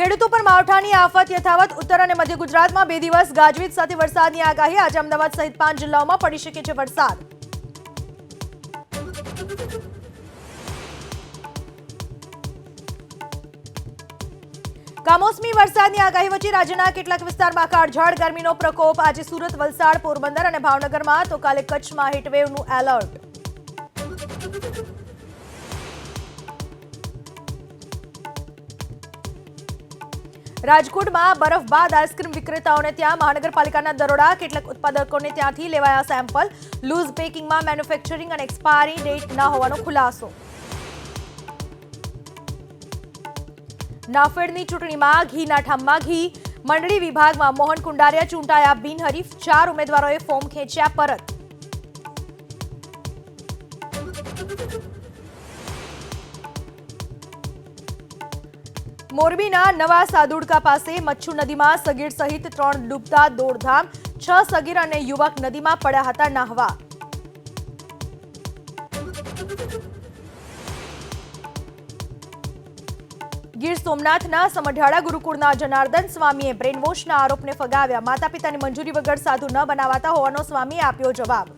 ખેડૂતો પર માવઠાની આફત યથાવત. ઉત્તર અને મધ્ય ગુજરાતમાં 2 દિવસ ગાજવીજ સાથે વરસાદની આગાહી. આજે અમદાવાદ સહિત 5 જિલ્લાઓમાં પડી શકે છે વરસાદ. કમોસમી વરસાદની આગાહી વચ્ચે રાજ્યના કેટલાક વિસ્તારમાં કાળઝાળ ગરમીનો પ્રકોપ. આજે સુરત, વલસાડ, પોરબંદર અને ભાવનગરમાં તો કાલે કચ્છમાં હીટવેવનું એલર્ટ. રાજકોટમાં બરફ બાદ આઈસ્ક્રીમ વિક્રેતાઓને ત્યાં મહાનગરપાલિકાના દરોડા. કેટલાક ઉત્પાદકોને ત્યાંથી લેવાયા સેમ્પલ. લૂઝ પેકિંગમાં મેન્યુફેક્ચરિંગ અને એક્સપાયરી ડેટ ન હોવાનો ખુલાસો. નાફેડની ચૂંટણીમાં ઘીના ઠામમાં ઘી. મંડળી વિભાગમાં મોહન કુંડારિયા ચૂંટાયા બિનહરીફ. 4 ઉમેદવારોએ ફોર્મ ખેંચ્યા પરત. મોરબીના નવા સાદુડકા પાસે મચ્છુ નદીમાં સગીર સહિત 3 ડૂબતા દોડધામ. 6 સગીર અને યુવક નદીમાં પડ્યા હતા નાહવા. ગીર સોમનાથના સમઢિયાળા ગુરુકુળના જનાર્દન સ્વામીએ બ્રેનવોશના આરોપને ફગાવ્યા. માતા પિતાની મંજૂરી વગર સાધુ ન બનાવાતા હોવાનો સ્વામીએ આપ્યો જવાબ.